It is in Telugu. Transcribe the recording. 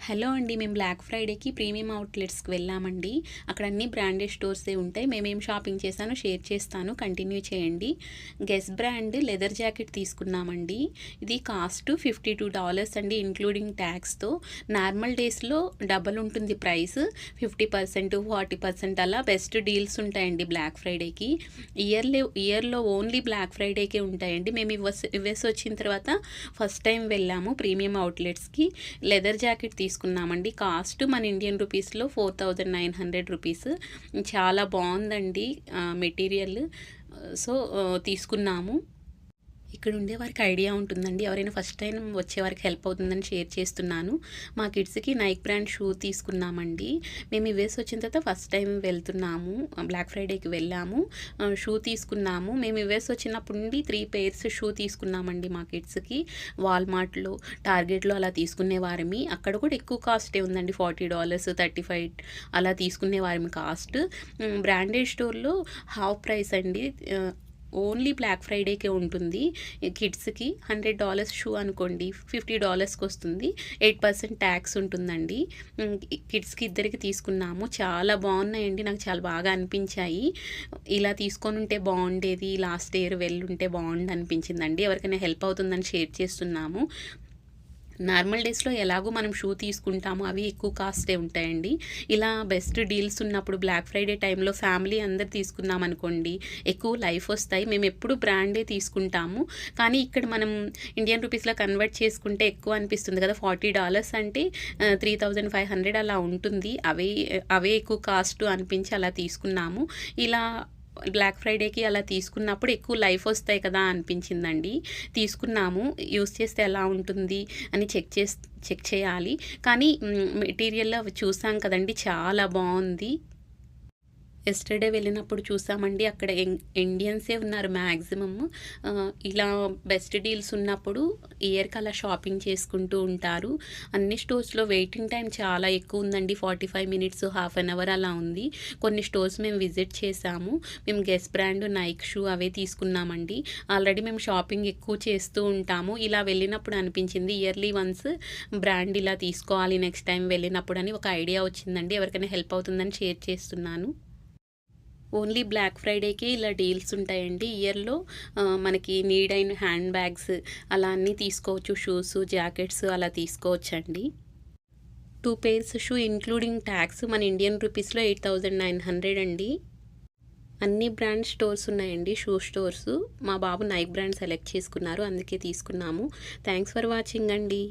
హలో అండి. మేము బ్లాక్ ఫ్రైడేకి ప్రీమియం అవుట్లెట్స్‌కి వెళ్ళామండి. అక్కడ అన్ని బ్రాండెడ్ స్టోర్సే ఉంటాయి. మేమేం షాపింగ్ చేశానో షేర్ చేస్తాను. కంటిన్యూ చేయండి. గెస్ బ్రాండ్ లెదర్ జాకెట్ తీసుకున్నామండి. ఇది కాస్ట్ $52 అండి ఇంక్లూడింగ్ ట్యాక్స్‌తో. నార్మల్ డేస్‌లో డబల్ ఉంటుంది ప్రైస్. 50%, 40% అలా బెస్ట్ డీల్స్ ఉంటాయండి బ్లాక్ ఫ్రైడేకి. ఇయర్‌లో ఓన్లీ బ్లాక్ ఫ్రైడేకే ఉంటాయండి. మేము యుఎస్ వచ్చిన తర్వాత ఫస్ట్ టైం వెళ్ళాము ప్రీమియం అవుట్లెట్స్‌కి. లెదర్ జాకెట్ తీసుకున్నామండి. కాస్ట్ మన ఇండియన్ రూపీస్‌లో 4900 రూపీస్. చాలా బావుందండి మెటీరియల్. సో, తీసుకున్నాము. ఇక్కడ ఉండే వారికి ఐడియా ఉంటుందండి. ఎవరైనా ఫస్ట్ టైం వచ్చేవారికి హెల్ప్ అవుతుందని షేర్ చేస్తున్నాను. మా కిడ్స్‌కి నైక్ బ్రాండ్ షూ తీసుకున్నామండి. మేము యుఎస్ వచ్చిన తర్వాత ఫస్ట్ టైం వెళ్తున్నాము. బ్లాక్ ఫ్రైడేకి వెళ్ళాము. షూ తీసుకున్నాము. మేము యుఎస్ వచ్చినప్పటి నుండి 3 పెయిర్స్ షూ తీసుకున్నామండి మా కిడ్స్‌కి. వాల్మార్ట్‌లో, టార్గెట్‌లో అలా తీసుకునేవారమి. అక్కడ కూడా ఎక్కువ కాస్టే ఉందండి. $40, 35 అలా తీసుకునేవారమి కాస్ట్. బ్రాండెడ్ స్టోర్‌లో హాఫ్ ప్రైస్ అండి. ఓన్లీ బ్లాక్ ఫ్రైడేకే ఉంటుంది. కిడ్స్‌కి $100 షూ అనుకోండి, $50కి వస్తుంది. 8% ట్యాక్స్ ఉంటుందండి. కిడ్స్‌కి ఇద్దరికి తీసుకున్నాము. చాలా బాగున్నాయండి. నాకు చాలా బాగా అనిపించాయి. ఇలా తీసుకొనుంటే బాగుండేది. లాస్ట్ ఇయర్ వెళ్ళుంటే బాగుండు అనిపించిందండి. ఎవరికైనా హెల్ప్ అవుతుందని షేర్ చేస్తున్నాము. నార్మల్ డేస్‌లో ఎలాగో మనం షూ తీసుకుంటాము. అవి ఎక్కువ కాస్టే ఉంటాయండి. ఇలా బెస్ట్ డీల్స్ ఉన్నప్పుడు బ్లాక్ ఫ్రైడే టైంలో ఫ్యామిలీ అందరు తీసుకున్నామనుకోండి, ఎక్కువ లైఫ్ వస్తాయి. మేమెప్పుడు బ్రాండే తీసుకుంటాము. కానీ ఇక్కడ మనం ఇండియన్ రూపీస్‌లో కన్వర్ట్ చేసుకుంటే ఎక్కువ అనిపిస్తుంది కదా! $40 అంటే 3500 అలా ఉంటుంది. అవే ఎక్కువ కాస్ట్ అనిపించి అలా తీసుకున్నాము. ఇలా బ్లాక్ ఫ్రైడేకి అలా తీసుకున్నప్పుడు ఎక్కువ లైఫ్ వస్తాయి కదా అనిపించిందండి. తీసుకున్నాము. యూజ్ చేస్తే ఎలా ఉంటుంది అని చెక్ చేయాలి. కానీ మెటీరియల్ అవి చూసాం కదండీ! చాలా బావుంది. యెస్టర్‌డే వెళ్ళినప్పుడు చూసామండి. అక్కడ ఇండియన్సే ఉన్నారు మ్యాక్సిమమ్. ఇలా బెస్ట్ డీల్స్ ఉన్నప్పుడు ఇయర్‌కి అలా షాపింగ్ చేసుకుంటూ ఉంటారు. అన్ని స్టోర్స్‌లో వెయిటింగ్ టైమ్ చాలా ఎక్కువ ఉందండి. 45 మినిట్స్, హాఫ్ అన్ అవర్ అలా ఉంది. కొన్ని స్టోర్స్ మేము విజిట్ చేసాము. మేము గెస్ బ్రాండ్, నైక్ షూ అవే తీసుకున్నామండి. ఆల్రెడీ మేము షాపింగ్ ఎక్కువ చేస్తూ ఉంటాము. ఇలా వెళ్ళినప్పుడు అనిపించింది ఇయర్లీ వన్స్ బ్రాండ్ ఇలా తీసుకోవాలి నెక్స్ట్ టైం వెళ్ళినప్పుడని ఒక ఐడియా వచ్చిందండి. ఎవరికైనా హెల్ప్ అవుతుందని షేర్ చేస్తున్నాను. ఓన్లీ బ్లాక్ ఫ్రైడేకే ఇలా డీల్స్ ఉంటాయండి. ఇయర్‌లో మనకి నీడ్ అయిన హ్యాండ్ బ్యాగ్స్ అలా అన్నీ తీసుకోవచ్చు. షూస్, జాకెట్స్ అలా తీసుకోవచ్చండి. 2 పెయిర్స్ షూ ఇంక్లూడింగ్ ట్యాక్స్ మన ఇండియన్ రూపీస్‌లో 8900 అండి. అన్ని బ్రాండ్ స్టోర్స్ ఉన్నాయండి. Shoe stores. మా బాబు నైక్ బ్రాండ్ సెలెక్ట్ చేసుకున్నారు. అందుకే తీసుకున్నాము. థాంక్స్ ఫర్ వాచింగ్ అండి.